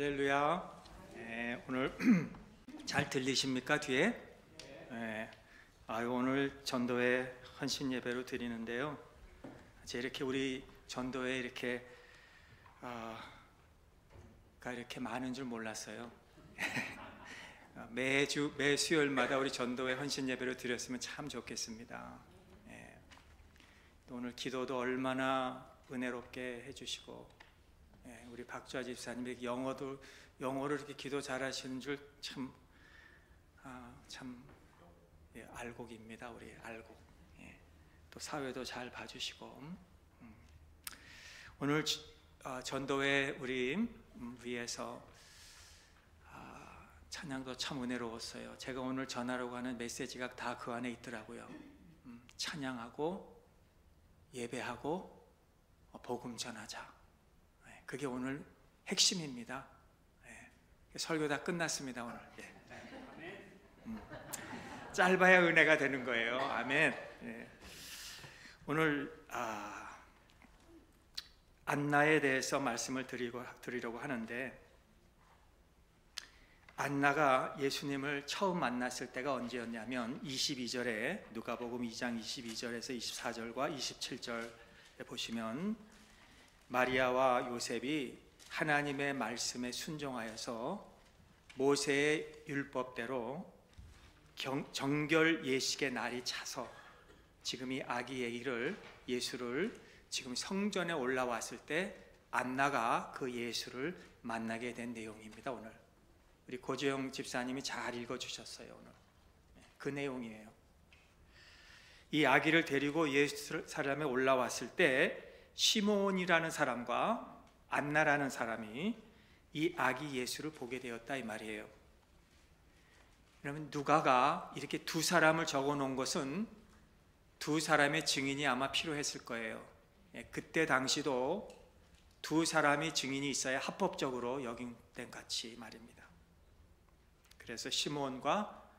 할렐루야. 오늘 잘 들리십니까? 뒤에? 오늘 전도회 헌신 예배로 드리는데요. 이렇게 우리 전도회 이렇게 이렇게 많은 줄 몰랐어요. 매 수요일마다 우리 전도회 헌신 예배로 드렸으면 참 좋겠습니다. 또 오늘 기도도 얼마나 은혜롭게 해주시고, 우리 박주아 집사님이 영어를 이렇게 기도 잘하시는 줄 참 알곡입니다. 우리 알곡. 또 사회도 잘 봐주시고, 오늘 전도회 우리 위해서 찬양도 참 은혜로웠어요. 제가 오늘 전하려고 하는 메시지가 다 그 안에 있더라고요. 찬양하고 예배하고 복음 전하자. 그게 오늘 핵심입니다. 설교 다 끝났습니다. 오늘 짧아야 은혜가 되는 거예요. 아멘. 오늘 안나에 대해서 말씀을 드리려고 하는데, 안나가 예수님을 처음 만났을 때가 언제였냐면 22절에 누가복음 2장 22절에서 24절과 27절에 보시면, 마리아와 요셉이 하나님의 말씀에 순종하여서 모세의 율법대로 정결 예식의 날이 차서 지금 이 아기 예수를 지금 성전에 올라왔을 때 안나가 그 예수를 만나게 된 내용입니다. 오늘 우리 고재영 집사님이 잘 읽어주셨어요. 오늘 그 내용이에요. 이 아기를 데리고 예루살렘에 올라왔을 때 시몬이라는 사람과 안나라는 사람이 이 아기 예수를 보게 되었다, 이 말이에요. 그러면 누가가 이렇게 두 사람을 적어 놓은 것은 두 사람의 증인이 아마 필요했을 거예요. 그때 당시도 두 사람이 증인이 있어야 합법적으로 여긴된 같이 말입니다. 그래서 시몬과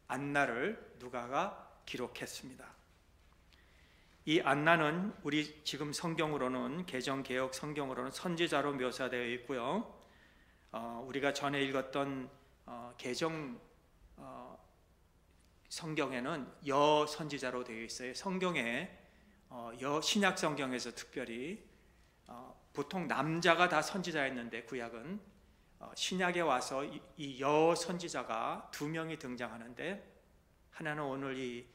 안나를 누가가 기록했습니다. 이 안나는 우리 지금 성경으로는, 개정개혁 성경으로는 선지자로 묘사되어 있고요. 우리가 전에 읽었던 개정 성경에는 여 선지자로 되어 있어요. 성경에 신약 성경에서 특별히 보통 남자가 다 선지자였는데, 구약은 신약에 와서 이 여 선지자가 두 명이 등장하는데, 하나는 오늘 이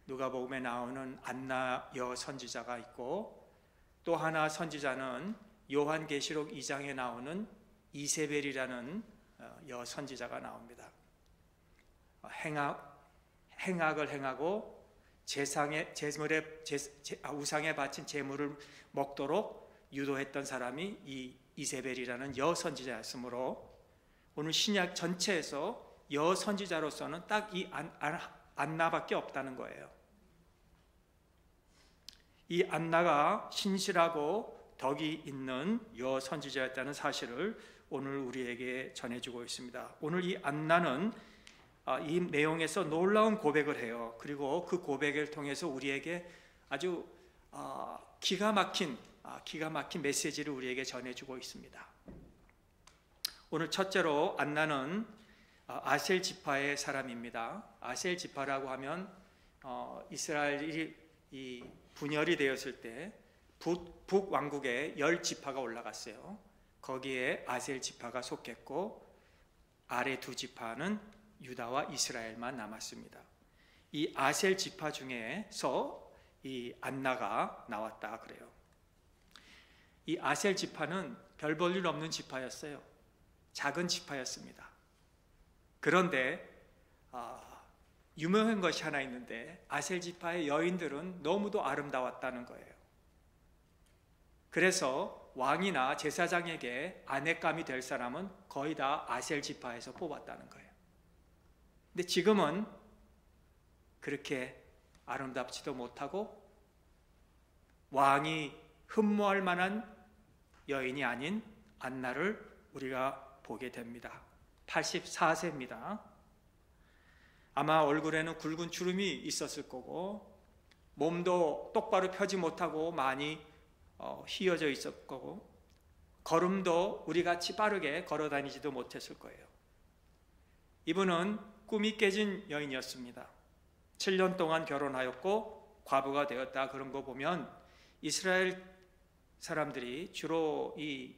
누가복음에 나오는 안나 여 선지자가 있고, 또 하나 선지자는 요한계시록 2장에 나오는 이세벨이라는 여 선지자가 나옵니다. 행악을 행하고 우상에 바친 제물을 먹도록 유도했던 사람이 이 이세벨이라는 여 선지자였으므로, 오늘 신약 전체에서 여 선지자로서는 딱 이 안나밖에 없다는 거예요. 이 안나가 신실하고 덕이 있는 여 선지자였다는 사실을 오늘 우리에게 전해주고 있습니다. 오늘 이 안나는 이 내용에서 놀라운 고백을 해요. 그리고 그 고백을 통해서 우리에게 아주 기가 막힌 메시지를 우리에게 전해주고 있습니다. 오늘 첫째로 안나는 아셀 지파의 사람입니다. 아셀 지파라고 하면 이스라엘이 이 분열이 되었을 때 북왕국에 10지파가 올라갔어요. 거기에 아셀 지파가 속했고, 아래 두 지파는 유다와 이스라엘만 남았습니다. 이 아셀 지파 중에서 이 안나가 나왔다 그래요. 이 아셀 지파는 별 볼 일 없는 지파였어요. 작은 지파였습니다. 그런데 유명한 것이 하나 있는데, 아셀 지파의 여인들은 너무도 아름다웠다는 거예요. 그래서 왕이나 제사장에게 아내감이 될 사람은 거의 다 아셀 지파에서 뽑았다는 거예요. 근데 지금은 그렇게 아름답지도 못하고 왕이 흠모할 만한 여인이 아닌 안나를 우리가 보게 됩니다. 84세입니다. 아마 얼굴에는 굵은 주름이 있었을 거고, 몸도 똑바로 펴지 못하고 많이 휘어져 있었을 거고, 걸음도 우리같이 빠르게 걸어 다니지도 못했을 거예요. 이분은 꿈이 깨진 여인이었습니다. 7년 동안 결혼하였고 과부가 되었다. 그런 거 보면 이스라엘 사람들이 주로 이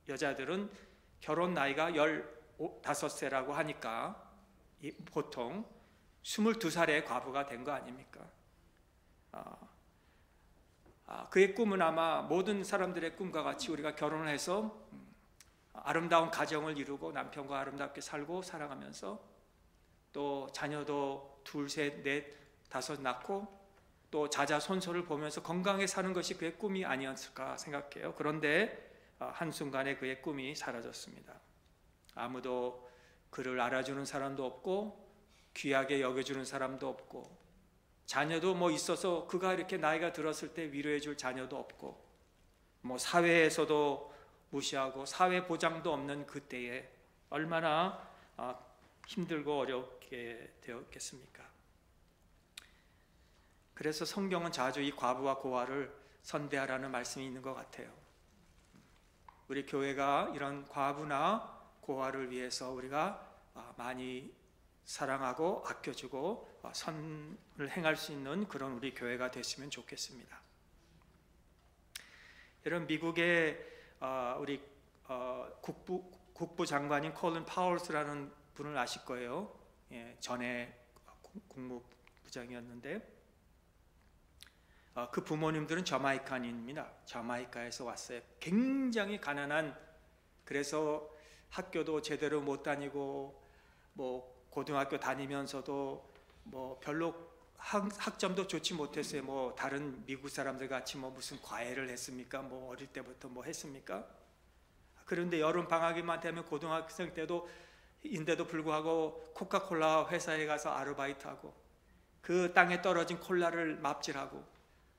여자들은 결혼 나이가 15세라고 하니까 보통 22살에 과부가 된 거 아닙니까? 그의 꿈은 아마 모든 사람들의 꿈과 같이 우리가 결혼을 해서 아름다운 가정을 이루고 남편과 아름답게 살고 살아가면서 또 자녀도 2, 3, 4, 5 낳고 또 자자손손을 보면서 건강하게 사는 것이 그의 꿈이 아니었을까 생각해요. 그런데 한순간에 그의 꿈이 사라졌습니다. 아무도 그를 알아주는 사람도 없고 귀하게 여겨주는 사람도 없고 자녀도 뭐 있어서 그가 이렇게 나이가 들었을 때 위로해 줄 자녀도 없고 뭐 사회에서도 무시하고 사회 보장도 없는 그때에 얼마나 힘들고 어렵게 되었겠습니까? 그래서 성경은 자주 이 과부와 고아를 선대하라는 말씀이 있는 것 같아요. 우리 교회가 이런 과부나 고아를 위해서 우리가 많이 사랑하고 아껴주고 선을 행할 수 있는 그런 우리 교회가 됐으면 좋겠습니다. 여러분, 미국의 우리 국부 장관인 콜린 파월스라는 분을 아실 거예요. 전에 국무부장이었는데 그 부모님들은 저마이칸인입니다. 저마이카에서 왔어요. 굉장히 가난한, 그래서 학교도 제대로 못 다니고 뭐 고등학교 다니면서도 뭐 별로 학점도 좋지 못했어요. 뭐 다른 미국 사람들 같이 뭐 무슨 과외를 했습니까? 뭐 어릴 때부터 뭐 했습니까? 그런데 여름 방학이만 되면 고등학생 때도 인데도 불구하고 코카콜라 회사에 가서 아르바이트하고 그 땅에 떨어진 콜라를 납질하고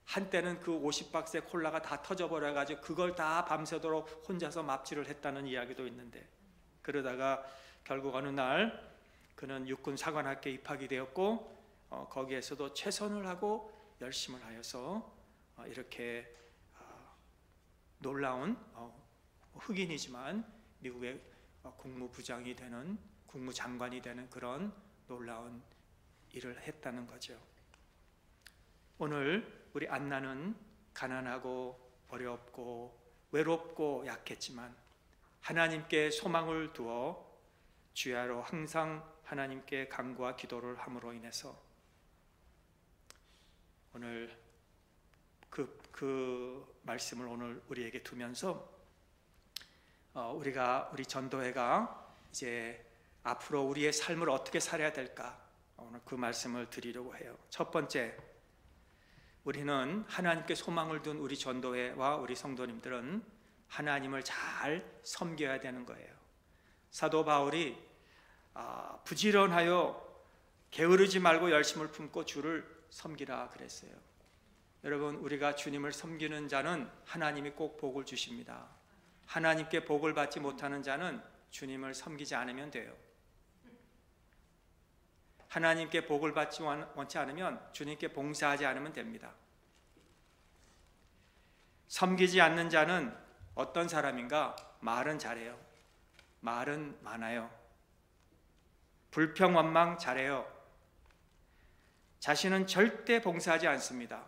한때는 그 50박스의 콜라가 다 터져버려가지고 그걸 다 밤새도록 혼자서 납질을 했다는 이야기도 있는데, 그러다가 결국 어느 날 그는 육군 사관학교에 입학이 되었고 거기에서도 최선을 하고 열심을 하여서 이렇게 놀라운 흑인이지만 미국의 국무부장이 되는, 국무장관이 되는 그런 놀라운 일을 했다는 거죠. 오늘 우리 안나는 가난하고 어렵고 외롭고 약했지만 하나님께 소망을 두어 주야로 항상 하나님께 간구와 기도를 함으로 인해서 오늘 그 말씀을 오늘 우리에게 두면서 우리 전도회가 이제 앞으로 우리의 삶을 어떻게 살아야 될까, 오늘 그 말씀을 드리려고 해요. 첫 번째, 우리는 하나님께 소망을 둔 우리 전도회와 우리 성도님들은 하나님을 잘 섬겨야 되는 거예요. 사도 바울이 부지런하여 게으르지 말고 열심을 품고 주를 섬기라 그랬어요. 여러분, 우리가 주님을 섬기는 자는 하나님이 꼭 복을 주십니다. 하나님께 복을 받지 못하는 자는 주님을 섬기지 않으면 돼요. 하나님께 복을 받지 원치 않으면 주님께 봉사하지 않으면 됩니다. 섬기지 않는 자는 어떤 사람인가? 말은 잘해요. 말은 많아요. 불평원망 잘해요. 자신은 절대 봉사하지 않습니다.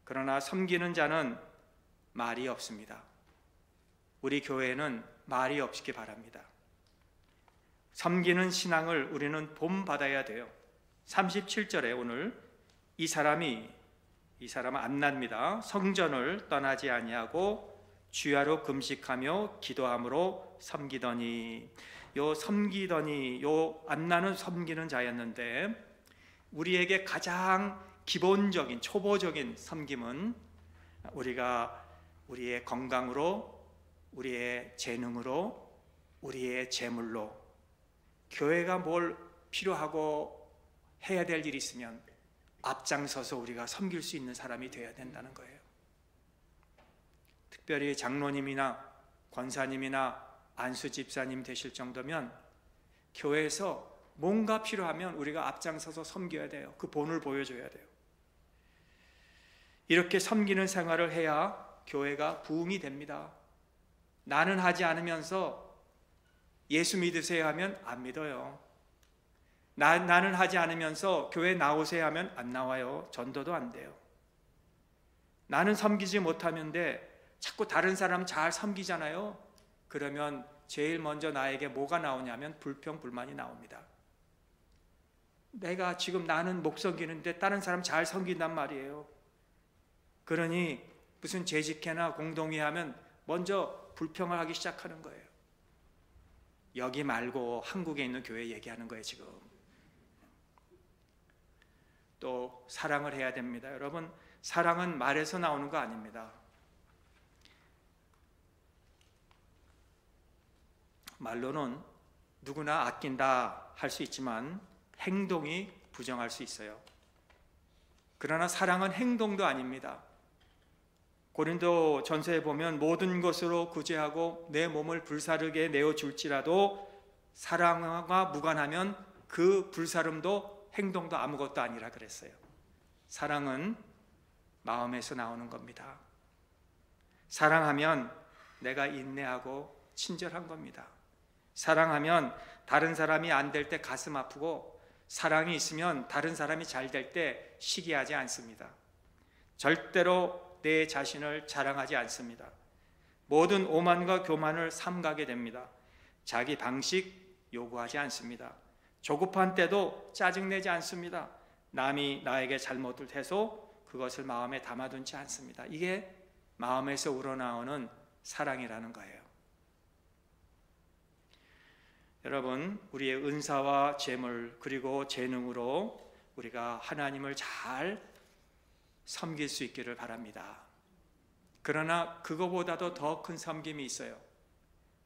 그러나 섬기는 자는 말이 없습니다. 우리 교회는 말이 없기 바랍니다. 섬기는 신앙을 우리는 본받아야 돼요. 37절에 오늘 이 사람은 안나입니다. 성전을 떠나지 아니하고 주야로 금식하며 기도함으로 섬기더니, 요 안나는 섬기는 자였는데 우리에게 가장 기본적인 초보적인 섬김은 우리가 우리의 건강으로, 우리의 재능으로, 우리의 재물로 교회가 뭘 필요하고 해야 될 일이 있으면 앞장서서 우리가 섬길 수 있는 사람이 되어야 된다는 거예요. 특별히 장로님이나 권사님이나 안수 집사님 되실 정도면 교회에서 뭔가 필요하면 우리가 앞장서서 섬겨야 돼요. 그 본을 보여줘야 돼요. 이렇게 섬기는 생활을 해야 교회가 부흥이 됩니다. 나는 하지 않으면서 예수 믿으세요 하면 안 믿어요. 나는 하지 않으면서 교회 나오세요 하면 안 나와요. 전도도 안 돼요. 나는 섬기지 못하는데 자꾸 다른 사람 잘 섬기잖아요. 그러면 제일 먼저 나에게 뭐가 나오냐면 불평, 불만이 나옵니다. 내가 지금 나는 목 섬기는데 다른 사람 잘 섬긴단 말이에요. 그러니 무슨 재직회나 공동회 하면 먼저 불평을 하기 시작하는 거예요. 여기 말고 한국에 있는 교회 얘기하는 거예요. 지금 또 사랑을 해야 됩니다. 여러분, 사랑은 말에서 나오는 거 아닙니다. 말로는 누구나 아낀다 할 수 있지만 행동이 부정할 수 있어요. 그러나 사랑은 행동도 아닙니다. 고린도 전서에 보면 모든 것으로 구제하고 내 몸을 불사르게 내어줄지라도 사랑과 무관하면 그 불사름도 행동도 아무것도 아니라 그랬어요. 사랑은 마음에서 나오는 겁니다. 사랑하면 내가 인내하고 친절한 겁니다. 사랑하면 다른 사람이 안 될 때 가슴 아프고, 사랑이 있으면 다른 사람이 잘 될 때 시기하지 않습니다. 절대로 내 자신을 자랑하지 않습니다. 모든 오만과 교만을 삼가게 됩니다. 자기 방식 요구하지 않습니다. 조급한 때도 짜증내지 않습니다. 남이 나에게 잘못을 해서 그것을 마음에 담아두지 않습니다. 이게 마음에서 우러나오는 사랑이라는 거예요. 여러분, 우리의 은사와 재물 그리고 재능으로 우리가 하나님을 잘 섬길 수 있기를 바랍니다. 그러나 그거보다도 더 큰 섬김이 있어요.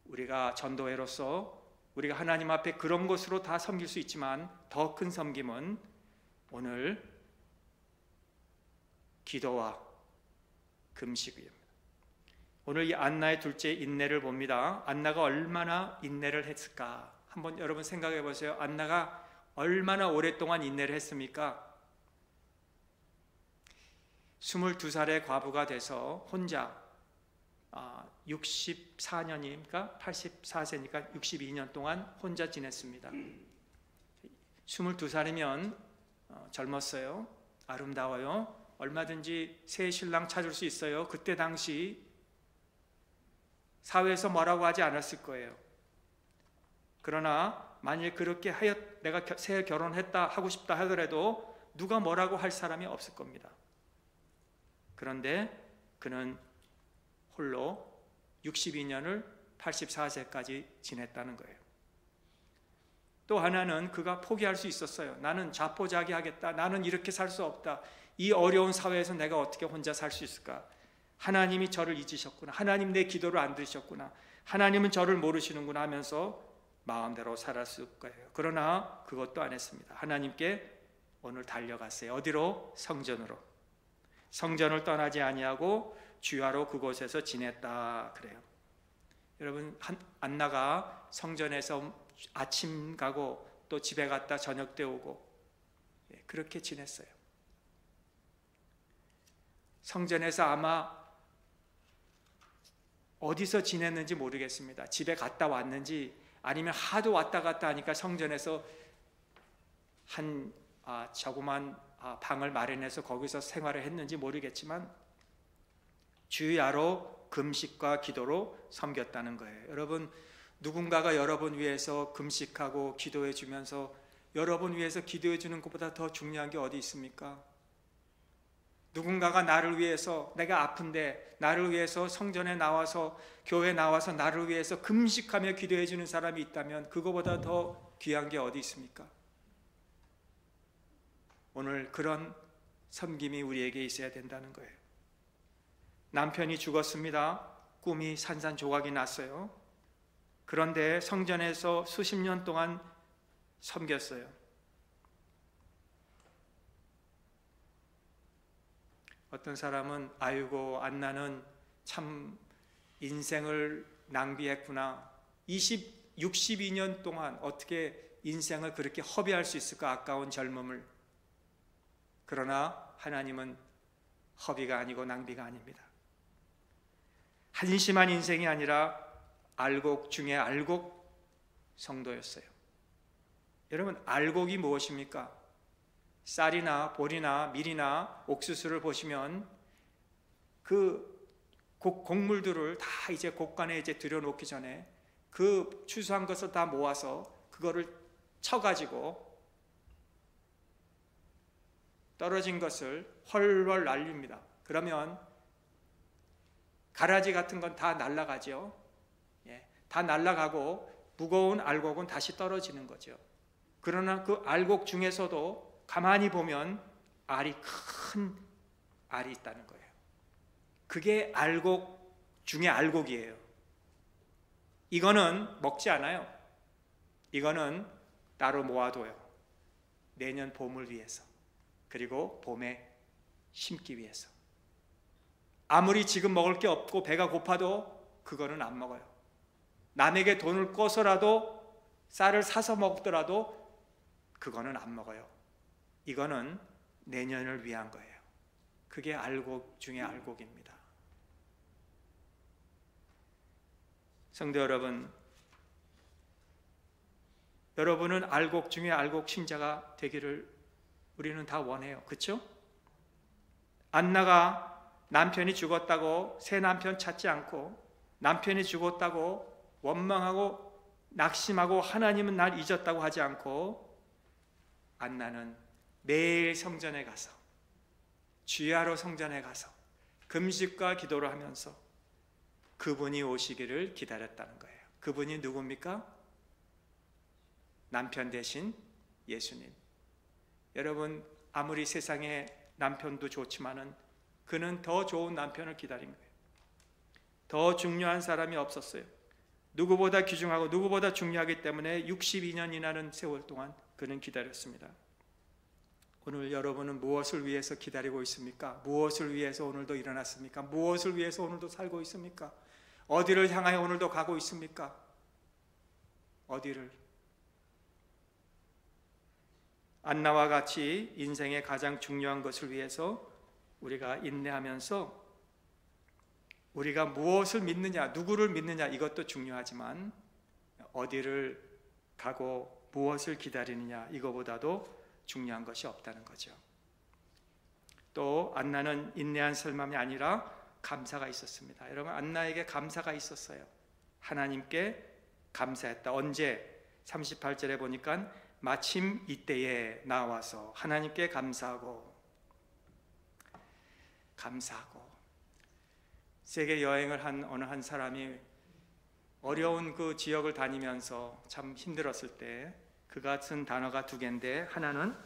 우리가 전도회로서 우리가 하나님 앞에 그런 것으로 다 섬길 수 있지만 더 큰 섬김은 오늘 기도와 금식입니다. 오늘 이 안나의 둘째 인내를 봅니다. 안나가 얼마나 인내를 했을까? 한번 여러분 생각해 보세요. 안나가 얼마나 오랫동안 인내를 했습니까? 22살의 과부가 돼서 혼자 64년이니까 84세니까 62년 동안 혼자 지냈습니다. 22살이면 젊었어요. 아름다워요. 얼마든지 새 신랑 찾을 수 있어요. 그때 당시 사회에서 뭐라고 하지 않았을 거예요. 그러나 만일 그렇게 내가 새 결혼했다 하고 싶다 하더라도 누가 뭐라고 할 사람이 없을 겁니다. 그런데 그는 홀로 62년을 84세까지 지냈다는 거예요. 또 하나는 그가 포기할 수 있었어요. 나는 자포자기하겠다. 나는 이렇게 살 수 없다. 이 어려운 사회에서 내가 어떻게 혼자 살 수 있을까? 하나님이 저를 잊으셨구나. 하나님 내 기도를 안 들으셨구나. 하나님은 저를 모르시는구나 하면서 마음대로 살았을 거예요. 그러나 그것도 안 했습니다. 하나님께 오늘 달려갔어요. 어디로? 성전으로. 성전을 떠나지 아니하고 주야로 그곳에서 지냈다 그래요. 여러분, 안나가 성전에서 아침 가고 또 집에 갔다 저녁 때 오고 그렇게 지냈어요. 성전에서 아마 어디서 지냈는지 모르겠습니다. 집에 갔다 왔는지 아니면 하도 왔다 갔다 하니까 성전에서 한 자그마한 방을 마련해서 거기서 생활을 했는지 모르겠지만 주야로 금식과 기도로 섬겼다는 거예요. 여러분, 누군가가 여러분 위해서 금식하고 기도해 주면서 여러분 위해서 기도해 주는 것보다 더 중요한 게 어디 있습니까? 누군가가 나를 위해서, 내가 아픈데 나를 위해서 성전에 나와서 교회에 나와서 나를 위해서 금식하며 기도해 주는 사람이 있다면 그거보다 더 귀한 게 어디 있습니까? 오늘 그런 섬김이 우리에게 있어야 된다는 거예요. 남편이 죽었습니다. 꿈이 산산조각이 났어요. 그런데 성전에서 수십 년 동안 섬겼어요. 어떤 사람은 아이고 안나는 참 인생을 낭비했구나. 62년 동안 어떻게 인생을 그렇게 허비할 수 있을까? 아까운 젊음을. 그러나 하나님은 허비가 아니고 낭비가 아닙니다. 한심한 인생이 아니라 알곡 중에 알곡 성도였어요. 여러분, 알곡이 무엇입니까? 쌀이나 보리나 밀이나 옥수수를 보시면 그 곡물들을 다 이제 곡간에 이제 들여놓기 전에 그 추수한 것을 다 모아서 그거를 쳐가지고 떨어진 것을 헐헐 날립니다. 그러면 가라지 같은 건 다 날아가죠. 다 날아가고 무거운 알곡은 다시 떨어지는 거죠. 그러나 그 알곡 중에서도 가만히 보면 알이 큰 알이 있다는 거예요. 그게 알곡 중에 알곡이에요. 이거는 먹지 않아요. 이거는 따로 모아둬요. 내년 봄을 위해서, 그리고 봄에 심기 위해서. 아무리 지금 먹을 게 없고 배가 고파도 그거는 안 먹어요. 남에게 돈을 꿔서라도 쌀을 사서 먹더라도 그거는 안 먹어요. 이거는 내년을 위한 거예요. 그게 알곡 중에 알곡입니다. 성도 여러분, 여러분은 알곡 중에 알곡 신자가 되기를 우리는 다 원해요. 그렇죠? 안나가 남편이 죽었다고 새 남편 찾지 않고, 남편이 죽었다고 원망하고 낙심하고 하나님은 날 잊었다고 하지 않고, 안나는 매일 성전에 가서, 주야로 성전에 가서 금식과 기도를 하면서 그분이 오시기를 기다렸다는 거예요. 그분이 누굽니까? 남편 대신 예수님. 여러분, 아무리 세상에 남편도 좋지만은 그는 더 좋은 남편을 기다린 거예요. 더 중요한 사람이 없었어요. 누구보다 귀중하고 누구보다 중요하기 때문에 62년이라는 세월 동안 그는 기다렸습니다. 오늘 여러분은 무엇을 위해서 기다리고 있습니까? 무엇을 위해서 오늘도 일어났습니까? 무엇을 위해서 오늘도 살고 있습니까? 어디를 향하여 오늘도 가고 있습니까? 어디를? 안나와 같이 인생의 가장 중요한 것을 위해서 우리가 인내하면서 우리가 무엇을 믿느냐, 누구를 믿느냐, 이것도 중요하지만 어디를 가고 무엇을 기다리느냐, 이거보다도 중요한 것이 없다는 거죠. 또 안나는 인내한 삶만이 아니라 감사가 있었습니다. 여러분, 안나에게 감사가 있었어요. 하나님께 감사했다. 언제? 38절에 보니까 마침 이때에 나와서 하나님께 감사하고 세계 여행을 한 어느 한 사람이 어려운 그 지역을 다니면서 참 힘들었을 때 그가 쓴 단어가 두 개인데, 하나는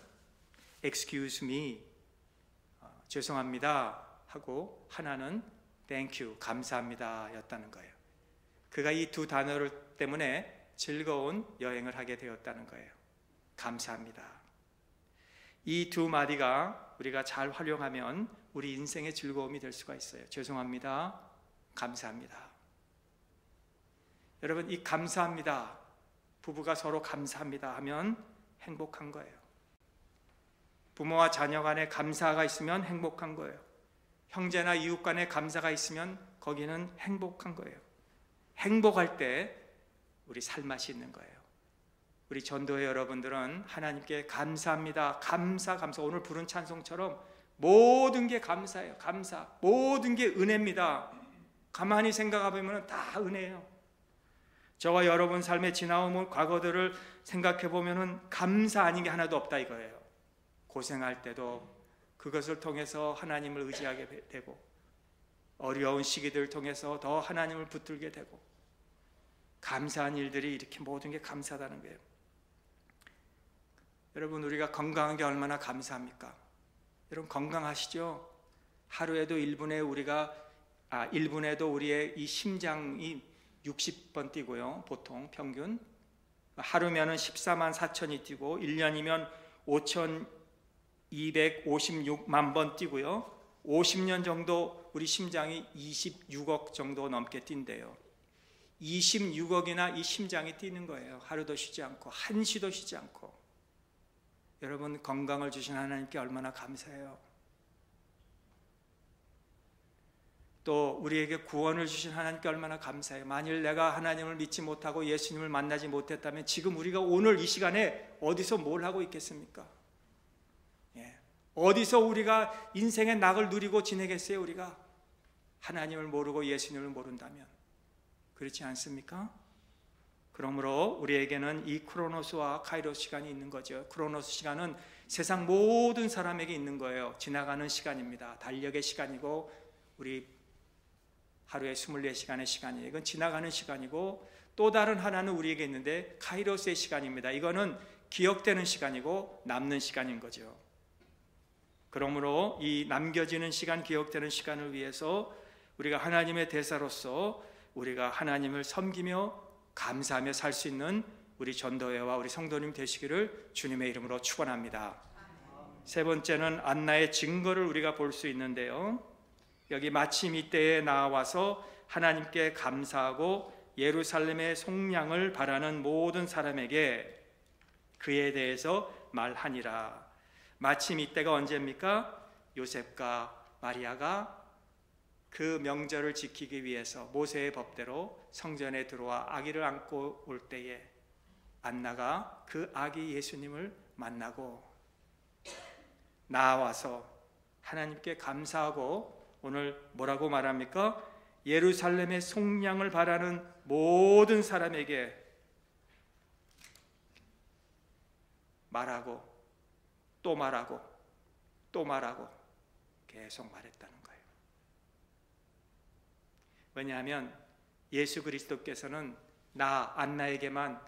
excuse me, 죄송합니다 하고, 하나는 thank you, 감사합니다 였다는 거예요. 그가 이 두 단어를 때문에 즐거운 여행을 하게 되었다는 거예요. 감사합니다. 이 두 마디가 우리가 잘 활용하면 우리 인생의 즐거움이 될 수가 있어요. 죄송합니다, 감사합니다. 여러분, 이 감사합니다, 부부가 서로 감사합니다 하면 행복한 거예요. 부모와 자녀 간에 감사가 있으면 행복한 거예요. 형제나 이웃 간에 감사가 있으면 거기는 행복한 거예요. 행복할 때 우리 살맛이 있는 거예요. 우리 전도회 여러분들은 하나님께 감사합니다, 감사. 오늘 부른 찬송처럼 모든 게 감사예요. 감사. 모든 게 은혜입니다. 가만히 생각해보면 다 은혜예요. 저와 여러분 삶에 지나온 과거들을 생각해보면 감사 아닌 게 하나도 없다 이거예요. 고생할 때도 그것을 통해서 하나님을 의지하게 되고, 어려운 시기들을 통해서 더 하나님을 붙들게 되고, 감사한 일들이 이렇게 모든 게 감사하다는 거예요. 여러분, 우리가 건강한 게 얼마나 감사합니까? 여러분, 건강하시죠? 하루에도 1분에도 우리의 이 심장이 60번 뛰고요. 보통 평균 하루면은 14만 4천이 뛰고 1년이면 5,256만 번 뛰고요. 50년 정도 우리 심장이 26억 정도 넘게 뛴대요. 26억이나 이 심장이 뛰는 거예요. 하루도 쉬지 않고, 한시도 쉬지 않고. 여러분, 건강을 주신 하나님께 얼마나 감사해요. 또 우리에게 구원을 주신 하나님께 얼마나 감사해요. 만일 내가 하나님을 믿지 못하고 예수님을 만나지 못했다면 지금 우리가 오늘 이 시간에 어디서 뭘 하고 있겠습니까? 어디서 우리가 인생의 낙을 누리고 지내겠어요? 우리가 하나님을 모르고 예수님을 모른다면. 그렇지 않습니까? 그러므로 우리에게는 이 크로노스와 카이로스 시간이 있는 거죠. 크로노스 시간은 세상 모든 사람에게 있는 거예요. 지나가는 시간입니다. 달력의 시간이고 우리 하루에 24시간의 시간이에요. 이건 지나가는 시간이고, 또 다른 하나는 우리에게 있는데 카이로스의 시간입니다. 이거는 기억되는 시간이고 남는 시간인 거죠. 그러므로 이 남겨지는 시간, 기억되는 시간을 위해서 우리가 하나님의 대사로서 우리가 하나님을 섬기며 감사하며 살 수 있는 우리 전도회와 우리 성도님 되시기를 주님의 이름으로 축원합니다. 세 번째는 안나의 증거를 우리가 볼 수 있는데요, 여기 마침 이때에 나와서 하나님께 감사하고 예루살렘의 속량을 바라는 모든 사람에게 그에 대해서 말하니라. 마침 이때가 언제입니까? 요셉과 마리아가 그 명절을 지키기 위해서 모세의 법대로 성전에 들어와 아기를 안고 올 때에 안나가 그 아기 예수님을 만나고 나와서 하나님께 감사하고, 오늘 뭐라고 말합니까? 예루살렘의 속량을 바라는 모든 사람에게 말하고 또 말하고 또 말하고 계속 말했다는 거예요. 왜냐하면 예수 그리스도께서는 나 안나에게만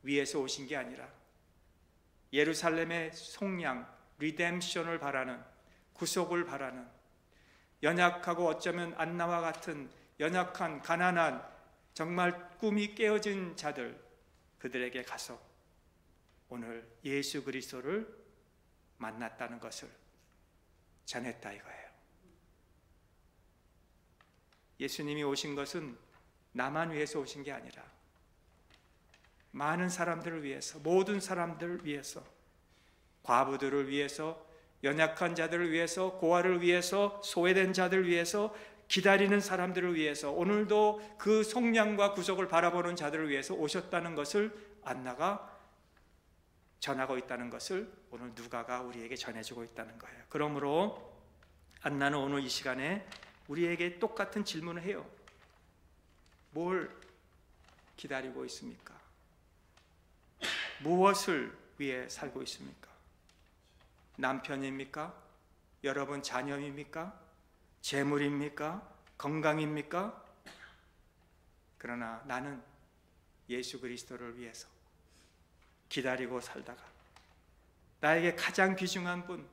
위에서 오신 게 아니라 예루살렘의 속량, 리뎀션을 바라는, 구속을 바라는, 연약하고 어쩌면 안나와 같은 연약한 가난한 정말 꿈이 깨어진 자들, 그들에게 가서 오늘 예수 그리스도를 만났다는 것을 전했다 이거예요. 예수님이 오신 것은 나만 위해서 오신 게 아니라 많은 사람들을 위해서, 모든 사람들을 위해서, 과부들을 위해서, 연약한 자들을 위해서, 고아를 위해서, 소외된 자들을 위해서, 기다리는 사람들을 위해서, 오늘도 그 속량과 구속을 바라보는 자들을 위해서 오셨다는 것을 안나가 전하고 있다는 것을 오늘 누가가 우리에게 전해주고 있다는 거예요. 그러므로 안나는 오늘 이 시간에 우리에게 똑같은 질문을 해요. 뭘 기다리고 있습니까? 무엇을 위해 살고 있습니까? 남편입니까? 여러분 자녀입니까? 재물입니까? 건강입니까? 그러나 나는 예수 그리스도를 위해서 기다리고 살다가 나에게 가장 귀중한 분,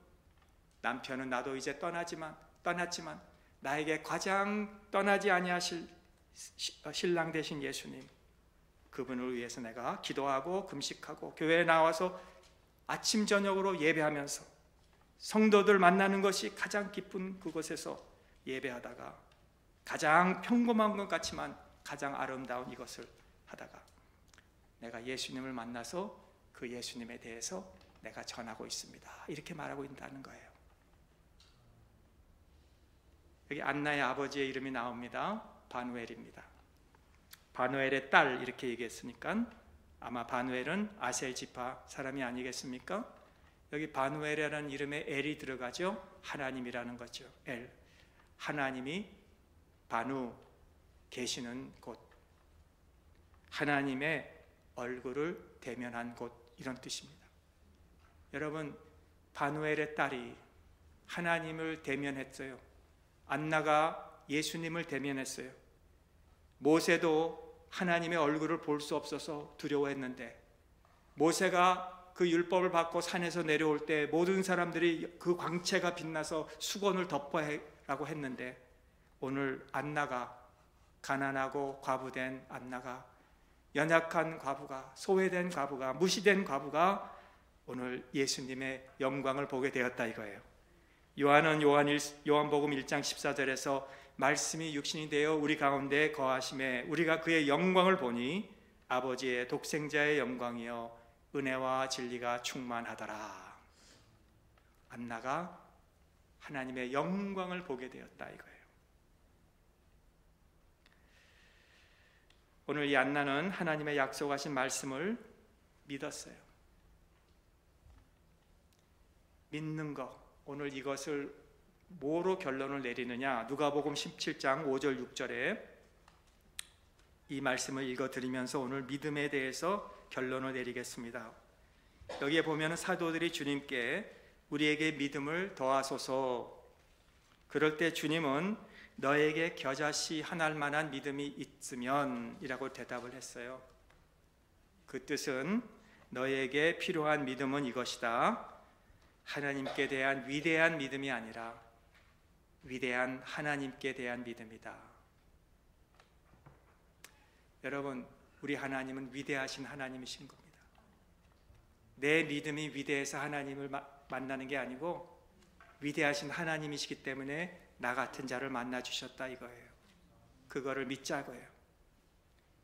남편은 나도 이제 떠났지만 나에게 가장 떠나지 아니하실 신랑 되신 예수님, 그분을 위해서 내가 기도하고 금식하고 교회에 나와서 아침 저녁으로 예배하면서 성도들 만나는 것이 가장 기쁜 그곳에서 예배하다가 가장 평범한 것 같지만 가장 아름다운 이것을 하다가 내가 예수님을 만나서 그 예수님에 대해서 내가 전하고 있습니다, 이렇게 말하고 있다는 거예요. 여기 안나의 아버지의 이름이 나옵니다. 바누엘입니다. 바누엘의 딸 이렇게 얘기했으니까 아마 바누엘은 아셀 지파 사람이 아니겠습니까? 여기 바누엘이라는 이름에 엘이 들어가죠. 하나님이라는 거죠. 엘, 하나님이 바누, 계시는 곳, 하나님의 얼굴을 대면한 곳, 이런 뜻입니다. 여러분, 바누엘의 딸이 하나님을 대면했어요. 안나가 예수님을 대면했어요. 모세도 하나님의 얼굴을 볼 수 없어서 두려워했는데 모세가 그 율법을 받고 산에서 내려올 때 모든 사람들이 그 광채가 빛나서 수건을 덮어라고 했는데, 오늘 안나가, 가난하고 과부된 안나가, 연약한 과부가, 소외된 과부가, 무시된 과부가 오늘 예수님의 영광을 보게 되었다 이거예요. 요한은 요한복음 1장 14절에서 말씀이 육신이 되어 우리 가운데 거하심에 우리가 그의 영광을 보니 아버지의 독생자의 영광이요 은혜와 진리가 충만하더라. 안나가 하나님의 영광을 보게 되었다 이거예요. 오늘 이 안나는 하나님의 약속하신 말씀을 믿었어요. 믿는 것, 오늘 이것을 뭐로 결론을 내리느냐? 누가복음 17장 5절 6절에 이 말씀을 읽어드리면서 오늘 믿음에 대해서 결론을 내리겠습니다. 여기에 보면 사도들이 주님께 우리에게 믿음을 더하소서, 그럴 때 주님은 너에게 겨자씨 하나할 만한 믿음이 있으면 이라고 대답을 했어요. 그 뜻은 너에게 필요한 믿음은 이것이다. 하나님께 대한 위대한 믿음이 아니라 위대한 하나님께 대한 믿음이다. 여러분, 우리 하나님은 위대하신 하나님이신 겁니다. 내 믿음이 위대해서 하나님을 만나는 게 아니고 위대하신 하나님이시기 때문에 나 같은 자를 만나 주셨다 이거예요. 그거를 믿자고요.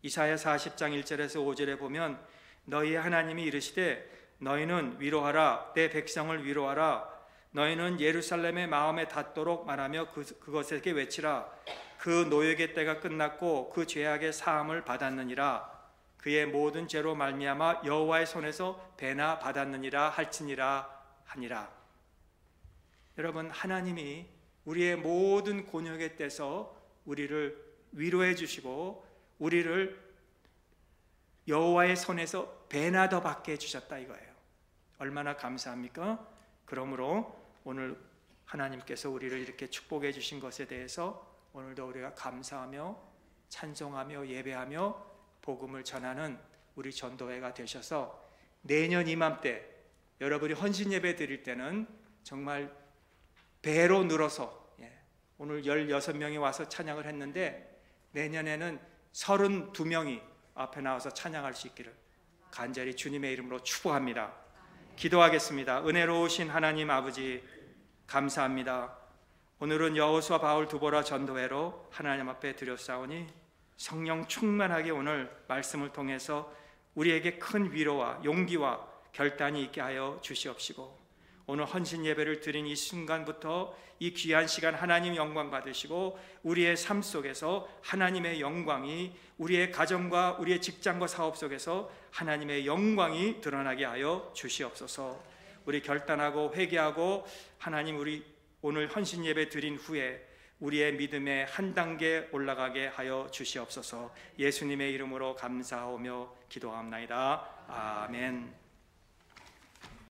이사야 40장 1절에서 5절에 보면 너희 하나님이 이르시되 너희는 위로하라, 내 백성을 위로하라. 너희는 예루살렘의 마음에 닿도록 말하며 그것에게 외치라. 그 노역의 때가 끝났고 그 죄악의 사함을 받았느니라. 그의 모든 죄로 말미암아 여호와의 손에서 배나 받았느니라 할지니라 하니라. 여러분, 하나님이 우리의 모든 곤욕의 때에서 우리를 위로해 주시고 우리를 여호와의 손에서 배나 더 받게 해주셨다 이거예요. 얼마나 감사합니까? 그러므로 오늘 하나님께서 우리를 이렇게 축복해 주신 것에 대해서 오늘도 우리가 감사하며 찬송하며 예배하며 복음을 전하는 우리 전도회가 되셔서 내년 이맘때 여러분이 헌신 예배 드릴 때는 정말 배로 늘어서, 오늘 16명이 와서 찬양을 했는데 내년에는 32명이 앞에 나와서 찬양할 수 있기를 간절히 주님의 이름으로 축복합니다. 기도하겠습니다. 은혜로우신 하나님 아버지, 감사합니다. 오늘은 여호수아 바울 두보라 전도회로 하나님 앞에 드렸사오니 성령 충만하게 오늘 말씀을 통해서 우리에게 큰 위로와 용기와 결단이 있게 하여 주시옵시고, 오늘 헌신 예배를 드린 이 순간부터 이 귀한 시간 하나님 영광 받으시고 우리의 삶 속에서 하나님의 영광이, 우리의 가정과 우리의 직장과 사업 속에서 하나님의 영광이 드러나게 하여 주시옵소서. 우리 결단하고 회개하고 하나님, 우리 오늘 헌신 예배 드린 후에 우리의 믿음에 한 단계 올라가게 하여 주시옵소서. 예수님의 이름으로 감사하며 기도합나이다. 아멘.